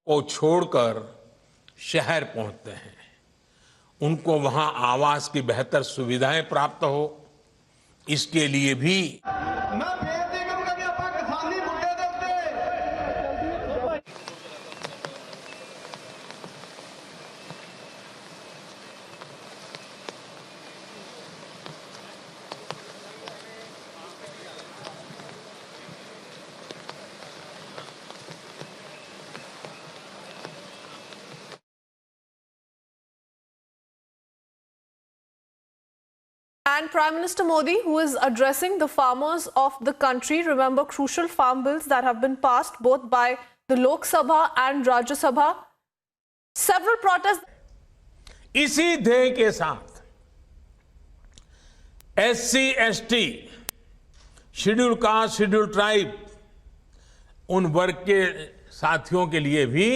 को छोड़कर शहर पहुंचते हैं, उनको वहां आवास की बेहतर सुविधाएं प्राप्त हो, इसके लिए भी मैं बेनती करूंगा कि ਆਪਾਂ किसानी मुद्दे ਦੇ ਉੱਤੇ And Prime Minister Modi, who is addressing the farmers of the country, remember crucial farm bills that have been passed both by the Lok Sabha and Rajya Sabha. Several protests. इसी ध्येय के साथ SC, ST, schedule caste, schedule tribe, उन वर्ग के साथियों के लिए भी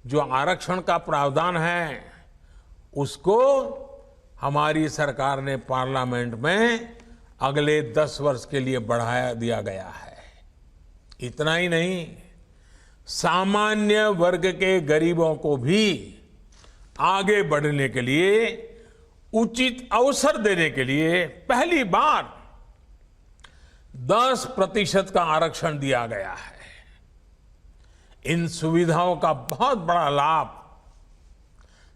जो आरक्षण का प्रावधान है, उसको हमारी सरकार ने पार्लियामेंट में अगले 10 वर्ष के लिए बढ़ाया दिया गया है। इतना ही नहीं, सामान्य वर्ग के गरीबों को भी आगे बढ़ने के लिए, उचित अवसर देने के लिए पहली बार 10% का आरक्षण दिया गया है। इन सुविधाओं का बहुत बड़ा लाभ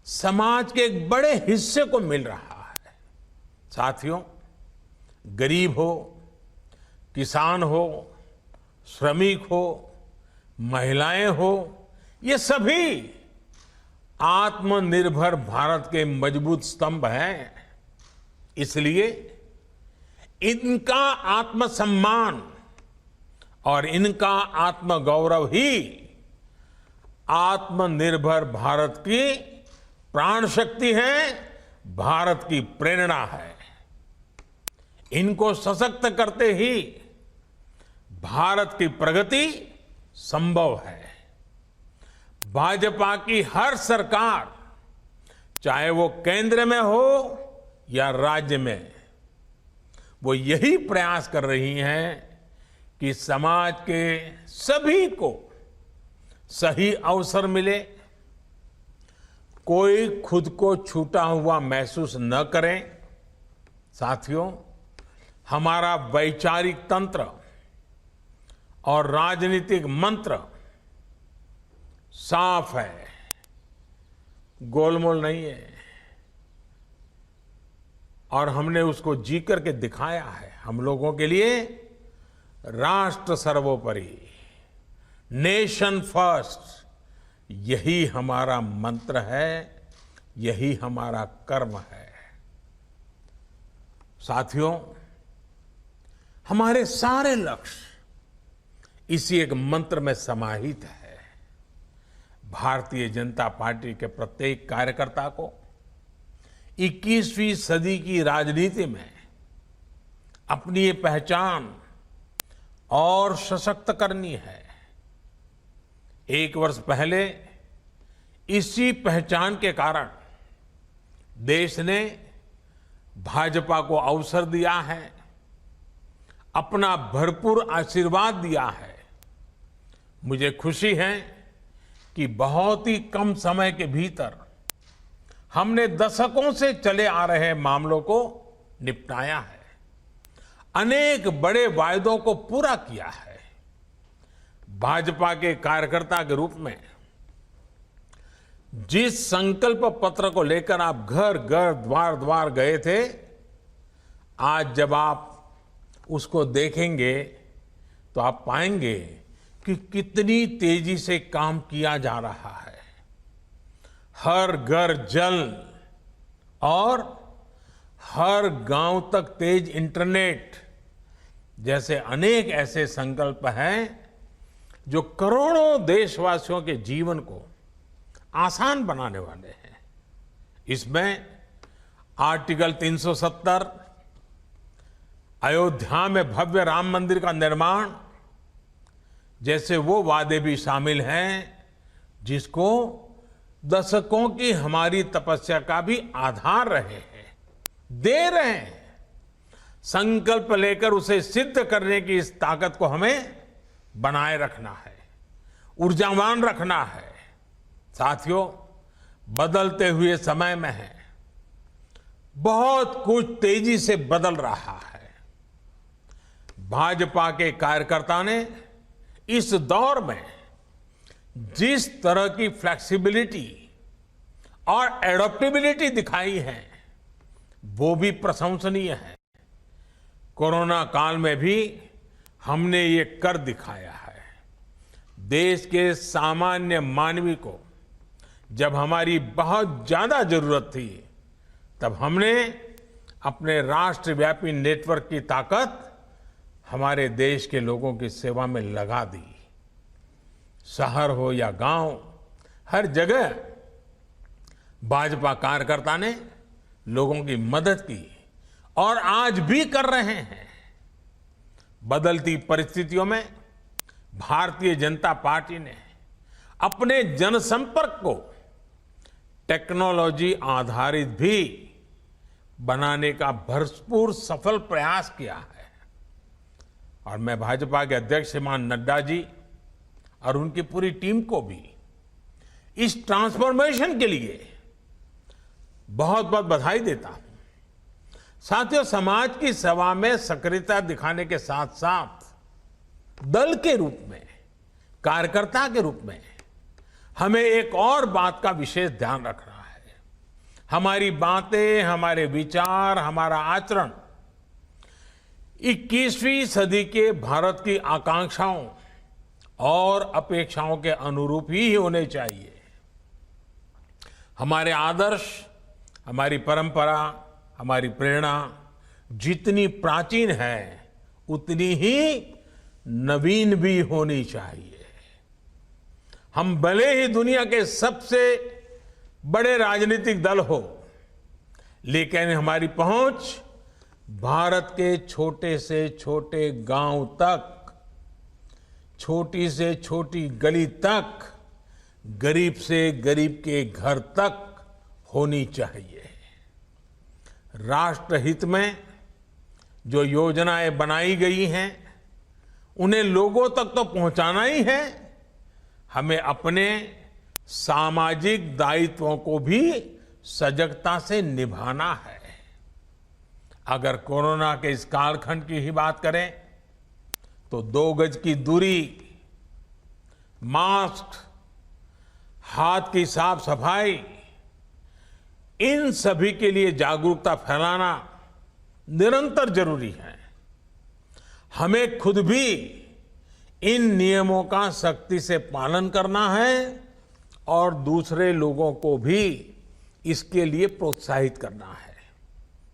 समाज के एक बड़े हिस्से को मिल रहा है। साथियों, गरीब हो, किसान हो, श्रमिक हो, महिलाएं हो, ये सभी आत्मनिर्भर भारत के मजबूत स्तंभ हैं। इसलिए इनका आत्मसम्मान और इनका आत्मगौरव ही आत्मनिर्भर भारत की प्राण शक्ति है, भारत की प्रेरणा है। इनको सशक्त करते ही भारत की प्रगति संभव है। भाजपा की हर सरकार, चाहे वो केंद्र में हो या राज्य में, वो यही प्रयास कर रही हैं कि समाज के सभी को सही अवसर मिले, कोई खुद को छूटा हुआ महसूस न करें। साथियों, हमारा वैचारिक तंत्र और राजनीतिक मंत्र साफ है, गोलमोल नहीं है, और हमने उसको जी करके दिखाया है। हम लोगों के लिए राष्ट्र सर्वोपरि, नेशन फर्स्ट, यही हमारा मंत्र है, यही हमारा कर्म है। साथियों, हमारे सारे लक्ष्य इसी एक मंत्र में समाहित है। भारतीय जनता पार्टी के प्रत्येक कार्यकर्ता को 21वीं सदी की राजनीति में अपनी ये पहचान और सशक्त करनी है। एक वर्ष पहले इसी पहचान के कारण देश ने भाजपा को अवसर दिया है, अपना भरपूर आशीर्वाद दिया है। मुझे खुशी है कि बहुत ही कम समय के भीतर हमने दशकों से चले आ रहे मामलों को निपटाया है, अनेक बड़े वायदों को पूरा किया है। भाजपा के कार्यकर्ता के रूप में जिस संकल्प पत्र को लेकर आप घर घर, द्वार द्वार गए थे, आज जब आप उसको देखेंगे तो आप पाएंगे कि कितनी तेजी से काम किया जा रहा है। हर घर जल और हर गांव तक तेज इंटरनेट जैसे अनेक ऐसे संकल्प हैं जो करोड़ों देशवासियों के जीवन को आसान बनाने वाले हैं। इसमें आर्टिकल 370, अयोध्या में भव्य राम मंदिर का निर्माण जैसे वो वादे भी शामिल हैं जिसको दशकों की हमारी तपस्या का भी आधार रहे हैं, दे रहे हैं। संकल्प लेकर उसे सिद्ध करने की इस ताकत को हमें बनाए रखना है, ऊर्जावान रखना है। साथियों, बदलते हुए समय में है, बहुत कुछ तेजी से बदल रहा है। भाजपा के कार्यकर्ता ने इस दौर में जिस तरह की फ्लेक्सिबिलिटी और एडॉप्टेबिलिटी दिखाई है, वो भी प्रशंसनीय है। कोरोना काल में भी हमने ये कर दिखाया है। देश के सामान्य मानवी को जब हमारी बहुत ज्यादा जरूरत थी, तब हमने अपने राष्ट्रव्यापी नेटवर्क की ताकत हमारे देश के लोगों की सेवा में लगा दी। शहर हो या गांव, हर जगह भाजपा कार्यकर्ता ने लोगों की मदद की और आज भी कर रहे हैं। बदलती परिस्थितियों में भारतीय जनता पार्टी ने अपने जनसंपर्क को टेक्नोलॉजी आधारित भी बनाने का भरपूर सफल प्रयास किया है। और मैं भाजपा के अध्यक्ष श्रीमान नड्डा जी और उनकी पूरी टीम को भी इस ट्रांसफॉर्मेशन के लिए बहुत बहुत बधाई देता हूं। साथियों, समाज की सेवा में सक्रियता दिखाने के साथ साथ दल के रूप में, कार्यकर्ता के रूप में हमें एक और बात का विशेष ध्यान रखना है। हमारी बातें, हमारे विचार, हमारा आचरण 21वीं सदी के भारत की आकांक्षाओं और अपेक्षाओं के अनुरूप ही होने चाहिए। हमारे आदर्श, हमारी परंपरा, हमारी प्रेरणा जितनी प्राचीन है, उतनी ही नवीन भी होनी चाहिए। हम भले ही दुनिया के सबसे बड़े राजनीतिक दल हो, लेकिन हमारी पहुंच भारत के छोटे से छोटे गांव तक, छोटी से छोटी गली तक, गरीब से गरीब के घर तक होनी चाहिए। राष्ट्रहित में जो योजनाएं बनाई गई हैं, उन्हें लोगों तक तो पहुंचाना ही है। हमें अपने सामाजिक दायित्वों को भी सजगता से निभाना है। अगर कोरोना के इस कालखंड की ही बात करें तो 2 गज की दूरी, मास्क, हाथ की साफ सफाई, इन सभी के लिए जागरूकता फैलाना निरंतर जरूरी है। हमें खुद भी इन नियमों का सख्ती से पालन करना है और दूसरे लोगों को भी इसके लिए प्रोत्साहित करना है।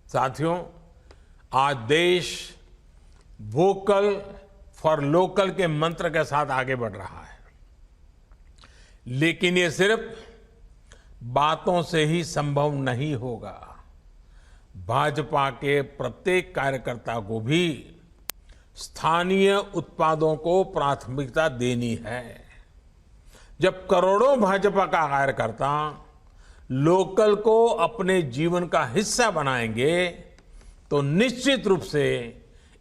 साथियों, आज देश वोकल फॉर लोकल के मंत्र के साथ आगे बढ़ रहा है, लेकिन ये सिर्फ बातों से ही संभव नहीं होगा। भाजपा के प्रत्येक कार्यकर्ता को भी स्थानीय उत्पादों को प्राथमिकता देनी है। जब करोड़ों भाजपा का कार्यकर्ता लोकल को अपने जीवन का हिस्सा बनाएंगे, तो निश्चित रूप से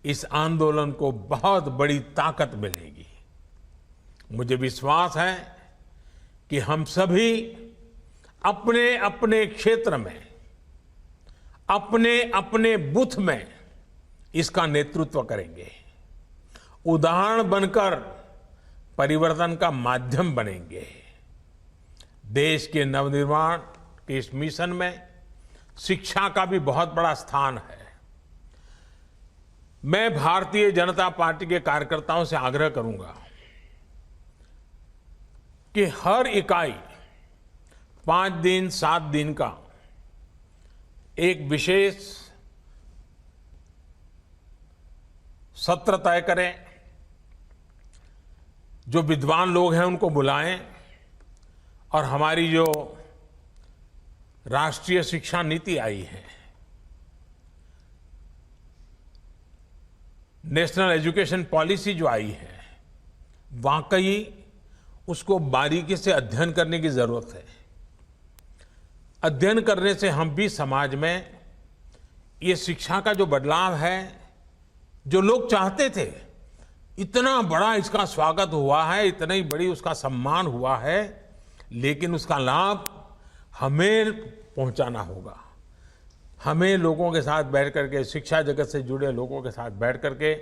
इस आंदोलन को बहुत बड़ी ताकत मिलेगी। मुझे विश्वास है कि हम सभी अपने अपने क्षेत्र में, अपने अपने बूथ में इसका नेतृत्व करेंगे, उदाहरण बनकर परिवर्तन का माध्यम बनेंगे। देश के नवनिर्माण के इस मिशन में शिक्षा का भी बहुत बड़ा स्थान है। मैं भारतीय जनता पार्टी के कार्यकर्ताओं से आग्रह करूंगा कि हर इकाई 5 दिन 7 दिन का एक विशेष सत्र तय करें। जो विद्वान लोग हैं उनको बुलाएं और हमारी जो राष्ट्रीय शिक्षा नीति आई है, नेशनल एजुकेशन पॉलिसी जो आई है, वाकई उसको बारीकी से अध्ययन करने की जरूरत है। अध्ययन करने से हम भी समाज में ये शिक्षा का जो बदलाव है, जो लोग चाहते थे, इतना बड़ा इसका स्वागत हुआ है, इतनी बड़ी उसका सम्मान हुआ है, लेकिन उसका लाभ हमें पहुंचाना होगा। हमें लोगों के साथ बैठ करके, शिक्षा जगत से जुड़े लोगों के साथ बैठ करके